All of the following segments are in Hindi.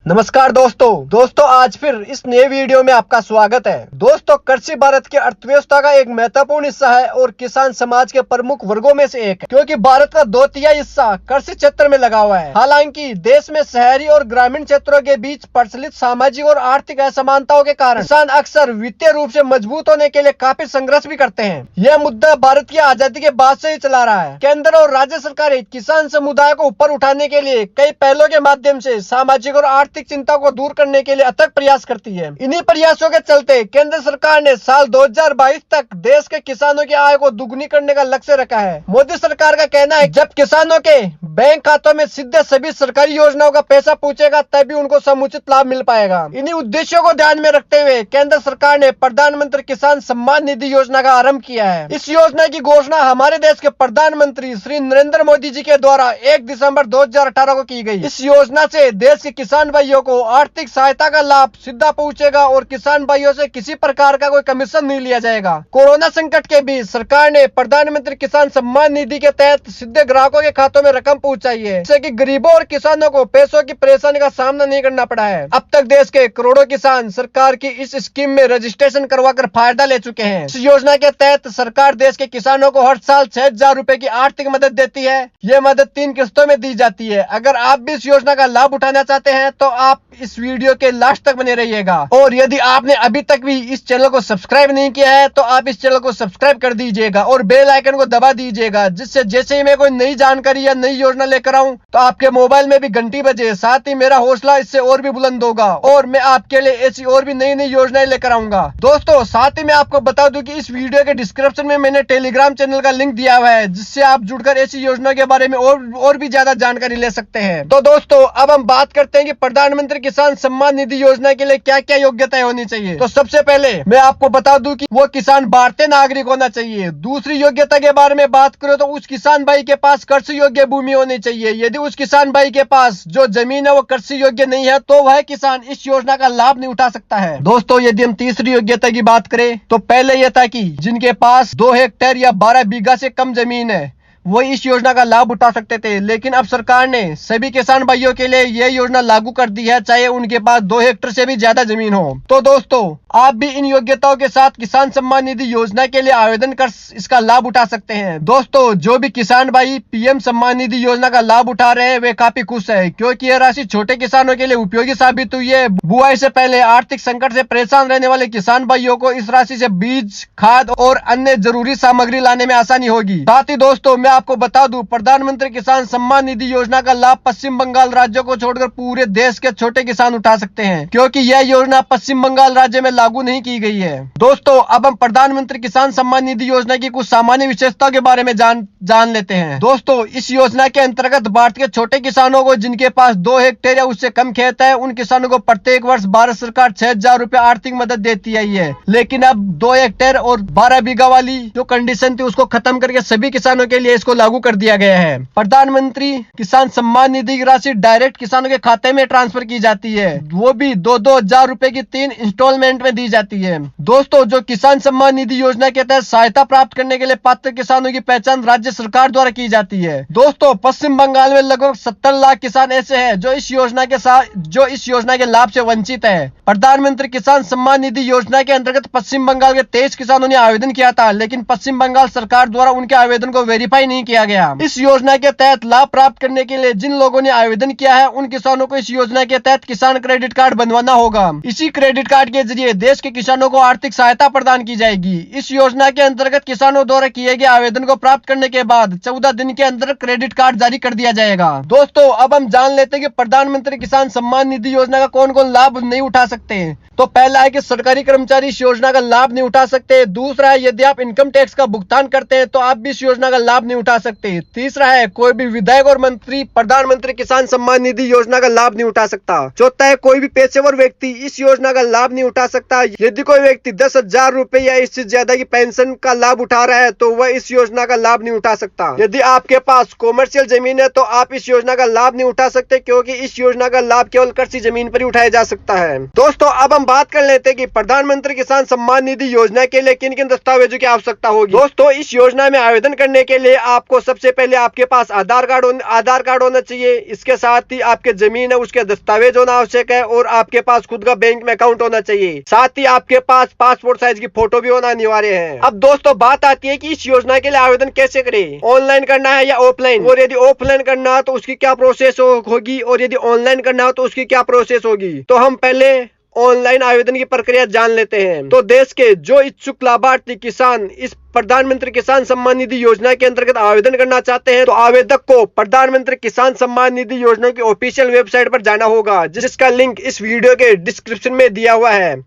नमस्कार दोस्तों आज फिर इस नए वीडियो में आपका स्वागत है। दोस्तों, कृषि भारत की अर्थव्यवस्था का एक महत्वपूर्ण हिस्सा है और किसान समाज के प्रमुख वर्गों में से एक है, क्योंकि भारत का 2/3 हिस्सा कृषि क्षेत्र में लगा हुआ है। हालांकि देश में शहरी और ग्रामीण क्षेत्रों के बीच प्रचलित सामाजिक और आर्थिक असमानताओं के कारण किसान अक्सर वित्तीय रूप से मजबूत होने के लिए काफी संघर्ष भी करते हैं। यह मुद्दा भारत की आजादी के बाद से ही चला रहा है। केंद्र और राज्य सरकारें किसान समुदाय को ऊपर उठाने के लिए कई पहलों के माध्यम से सामाजिक और आर्थिक चिंता को दूर करने के लिए अथक प्रयास करती है। इन्हीं प्रयासों के चलते केंद्र सरकार ने साल 2022 तक देश के किसानों की आय को दुगनी करने का लक्ष्य रखा है। मोदी सरकार का कहना है, जब किसानों के बैंक खातों में सीधे सभी सरकारी योजनाओं का पैसा पहुंचेगा तभी उनको समुचित लाभ मिल पाएगा। इन्हीं उद्देश्यों को ध्यान में रखते हुए केंद्र सरकार ने प्रधानमंत्री किसान सम्मान निधि योजना का आरंभ किया है। इस योजना की घोषणा हमारे देश के प्रधानमंत्री श्री नरेंद्र मोदी जी के द्वारा 1 दिसंबर 2018 को की गई। इस योजना से देश के किसान भाइयों को आर्थिक सहायता का लाभ सीधा पहुंचेगा और किसान भाइयों से किसी प्रकार का कोई कमीशन नहीं लिया जाएगा। कोरोना संकट के बीच सरकार ने प्रधानमंत्री किसान सम्मान निधि के तहत सीधे ग्राहकों के खातों में रकम पहुंचाई है, जिससे कि गरीबों और किसानों को पैसों की परेशानी का सामना नहीं करना पड़ा है। अब तक देश के करोड़ों किसान सरकार की इस स्कीम में रजिस्ट्रेशन करवाकर फायदा ले चुके हैं। इस योजना के तहत सरकार देश के किसानों को हर साल 6,000 रुपए की आर्थिक मदद देती है। ये मदद 3 किस्तों में दी जाती है। अगर आप भी इस योजना का लाभ उठाना चाहते हैं तो आप इस वीडियो के लास्ट तक बने रहिएगा। और यदि आपने अभी तक भी इस चैनल को सब्सक्राइब नहीं किया है तो आप इस चैनल को सब्सक्राइब कर दीजिएगा और बेल आइकन को दबा दीजिएगा, जिससे जैसे ही मैं कोई नई जानकारी या नई योजना लेकर आऊं तो आपके मोबाइल में भी घंटी बजे। साथ ही मेरा हौसला इससे और भी बुलंद होगा और मैं आपके लिए ऐसी और भी नई नई योजनाएं लेकर आऊंगा। दोस्तों, साथ ही मैं आपको बता दूं कि इस वीडियो के डिस्क्रिप्शन में मैंने टेलीग्राम चैनल का लिंक दिया हुआ है, जिससे आप जुड़कर ऐसी योजना के बारे में और भी ज्यादा जानकारी ले सकते हैं। तो दोस्तों, अब हम बात करते हैं कि प्रधानमंत्री किसान सम्मान निधि योजना के लिए क्या क्या योग्यताएं होनी चाहिए। तो सबसे पहले मैं आपको बता दूं कि वो किसान भारतीय नागरिक होना चाहिए। दूसरी योग्यता के बारे में बात करें तो उस किसान भाई के पास कृषि योग्य भूमि होनी चाहिए। यदि उस किसान भाई के पास जो जमीन है वो कृषि योग्य नहीं है तो वह किसान इस योजना का लाभ नहीं उठा सकता है। दोस्तों, यदि हम तीसरी योग्यता की बात करें तो पहले यह था कि जिनके पास 2 हेक्टेयर या 12 बीघा से कम जमीन है वो इस योजना का लाभ उठा सकते थे, लेकिन अब सरकार ने सभी किसान भाइयों के लिए यह योजना लागू कर दी है, चाहे उनके पास 2 हेक्टेयर से भी ज्यादा जमीन हो। तो दोस्तों, आप भी इन योग्यताओं के साथ किसान सम्मान निधि योजना के लिए आवेदन कर इसका लाभ उठा सकते हैं। दोस्तों, जो भी किसान भाई पीएम सम्मान निधि योजना का लाभ उठा रहे हैं वे काफी खुश है, क्योंकि यह राशि छोटे किसानों के लिए उपयोगी साबित हुई है। बुआई से पहले आर्थिक संकट से परेशान रहने वाले किसान भाइयों को इस राशि से बीज, खाद और अन्य जरूरी सामग्री लाने में आसानी होगी। साथ ही दोस्तों, मैं आपको बता दूं, प्रधानमंत्री किसान सम्मान निधि योजना का लाभ पश्चिम बंगाल राज्य को छोड़कर पूरे देश के छोटे किसान उठा सकते हैं, क्योंकि यह योजना पश्चिम बंगाल राज्य में लागू नहीं की गई है। दोस्तों, अब हम प्रधानमंत्री किसान सम्मान निधि योजना की कुछ सामान्य विशेषताओं के बारे में जान लेते हैं। दोस्तों, इस योजना के अंतर्गत भारत के छोटे किसानों को जिनके पास 2 हेक्टेयर या उससे कम खेत है, उन किसानों को प्रत्येक वर्ष भारत सरकार 6,000 रुपए आर्थिक मदद देती है। लेकिन अब 2 हेक्टेयर और 12 बीघा वाली जो कंडीशन थी उसको खत्म करके सभी किसानों के लिए इसको लागू कर दिया गया है। प्रधानमंत्री किसान सम्मान निधि की राशि डायरेक्ट किसानों के खाते में ट्रांसफर की जाती है, वो भी 2-2 हजार रुपए की 3 इंस्टॉलमेंट में दी जाती है। दोस्तों, जो किसान सम्मान निधि योजना के तहत सहायता प्राप्त करने के लिए पात्र किसानों की पहचान राज्य सरकार द्वारा की जाती है। दोस्तों, पश्चिम बंगाल में लगभग 70 लाख किसान ऐसे हैं जो इस योजना के लाभ से वंचित है। प्रधानमंत्री किसान सम्मान निधि योजना के अंतर्गत पश्चिम बंगाल के 23 किसानों ने आवेदन किया था, लेकिन पश्चिम बंगाल सरकार द्वारा उनके आवेदन को वेरीफाई नहीं किया गया। इस योजना के तहत लाभ प्राप्त करने के लिए जिन लोगों ने आवेदन किया है उन किसानों को इस योजना के तहत किसान क्रेडिट कार्ड बनवाना होगा। इसी क्रेडिट कार्ड के जरिए देश के किसानों को आर्थिक सहायता प्रदान की जाएगी। इस योजना के अंतर्गत किसानों द्वारा किए गए आवेदन को प्राप्त करने के बाद 14 दिन के अंदर क्रेडिट कार्ड जारी कर दिया जाएगा। दोस्तों, अब हम जान लेते हैं कि प्रधानमंत्री किसान सम्मान निधि योजना का कौन कौन लाभ नहीं उठा सकते हैं। तो पहला है कि सरकारी कर्मचारी इस योजना का लाभ नहीं उठा सकते। दूसरा है, यदि आप इनकम टैक्स का भुगतान करते हैं तो आप भी इस योजना का लाभ नहीं उठा सकते। तीसरा है, कोई भी विधायक और मंत्री प्रधानमंत्री किसान सम्मान निधि योजना का लाभ नहीं उठा सकता। चौथा है, कोई भी पेशेवर व्यक्ति इस योजना का लाभ नहीं उठा सकता। यदि कोई व्यक्ति 10,000 रुपए या इससे ज्यादा की पेंशन का लाभ उठा रहा है तो वह इस योजना का लाभ नहीं उठा सकता। यदि आपके पास कॉमर्शियल जमीन है तो आप इस योजना का लाभ नहीं उठा सकते, क्योंकि इस योजना का लाभ केवल कृषि जमीन पर ही उठाया जा सकता है। दोस्तों, अब हम बात कर लेते हैं कि प्रधानमंत्री किसान सम्मान निधि योजना के लिए किन किन दस्तावेजों की आवश्यकता होगी। दोस्तों, इस योजना में आवेदन करने के लिए आपको सबसे पहले आपके पास आधार कार्ड होना चाहिए। इसके साथ ही आपके जमीन है उसके दस्तावेज होना आवश्यक है और आपके पास खुद का बैंक में अकाउंट होना चाहिए। साथ ही आपके पास पासपोर्ट साइज की फोटो भी होना अनिवार्य है। अब दोस्तों बात आती है कि इस योजना के लिए आवेदन कैसे करें, ऑनलाइन करना है या ऑफलाइन, और यदि ऑफलाइन करना है तो उसकी क्या प्रोसेस होगी और यदि ऑनलाइन करना हो तो उसकी क्या प्रोसेस होगी। तो हम पहले ऑनलाइन आवेदन की प्रक्रिया जान लेते हैं। तो देश के जो इच्छुक लाभार्थी किसान इस प्रधानमंत्री किसान सम्मान निधि योजना के अंतर्गत आवेदन करना चाहते हैं तो आवेदक को प्रधानमंत्री किसान सम्मान निधि योजना की ऑफिशियल वेबसाइट पर जाना होगा, जिसका लिंक इस वीडियो के डिस्क्रिप्शन में दिया हुआ है।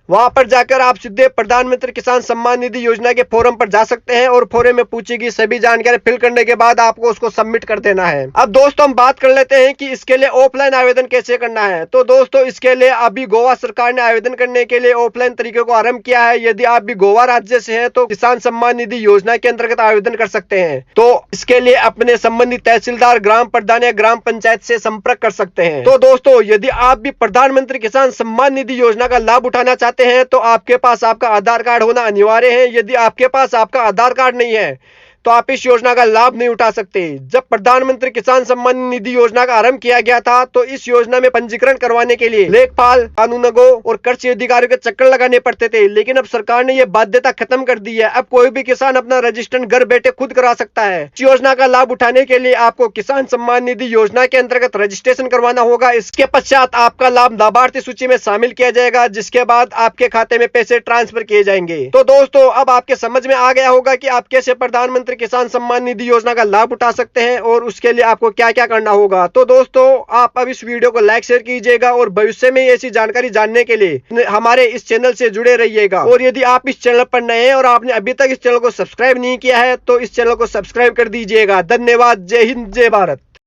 वहां पर जाकर आप सीधे प्रधानमंत्री किसान सम्मान निधि योजना के फॉर्म पर जा सकते हैं और फॉर्म में पूछी गई सभी जानकारी फिल करने के बाद आपको उसको सबमिट कर देना है। अब दोस्तों हम बात कर लेते हैं कि इसके लिए ऑफलाइन आवेदन कैसे करना है। तो दोस्तों इसके लिए अभी गोवा सरकार ने आवेदन करने के लिए ऑफलाइन तरीके को आरंभ किया है। यदि आप भी गोवा राज्य से हैं तो किसान सम्मान निधि योजना के अंतर्गत आवेदन कर सकते हैं। तो इसके लिए अपने संबंधित तहसीलदार, ग्राम प्रधान या ग्राम पंचायत से संपर्क कर सकते हैं। तो दोस्तों यदि आप भी प्रधानमंत्री किसान सम्मान निधि योजना का लाभ उठाना चाहते हैं तो आपके पास आपका आधार कार्ड होना अनिवार्य है। यदि आपके पास आपका आधार कार्ड नहीं है तो आप इस योजना का लाभ नहीं उठा सकते। जब प्रधानमंत्री किसान सम्मान निधि योजना का आरंभ किया गया था तो इस योजना में पंजीकरण करवाने के लिए लेखपाल, कानूनगो और कृषि अधिकारियों के चक्कर लगाने पड़ते थे, लेकिन अब सरकार ने यह बाध्यता खत्म कर दी है। अब कोई भी किसान अपना रजिस्ट्रेशन घर बैठे खुद करा सकता है। इस योजना का लाभ उठाने के लिए आपको किसान सम्मान निधि योजना के अंतर्गत रजिस्ट्रेशन करवाना होगा। इसके पश्चात आपका लाभ लाभार्थी सूची में शामिल किया जाएगा, जिसके बाद आपके खाते में पैसे ट्रांसफर किए जाएंगे। तो दोस्तों अब आपके समझ में आ गया होगा कि आप कैसे प्रधानमंत्री किसान सम्मान निधि योजना का लाभ उठा सकते हैं और उसके लिए आपको क्या क्या करना होगा। तो दोस्तों आप अब इस वीडियो को लाइक शेयर कीजिएगा और भविष्य में ऐसी जानकारी जानने के लिए हमारे इस चैनल से जुड़े रहिएगा। और यदि आप इस चैनल पर नए हैं और आपने अभी तक इस चैनल को सब्सक्राइब नहीं किया है तो इस चैनल को सब्सक्राइब कर दीजिएगा। धन्यवाद। जय हिंद, जय भारत।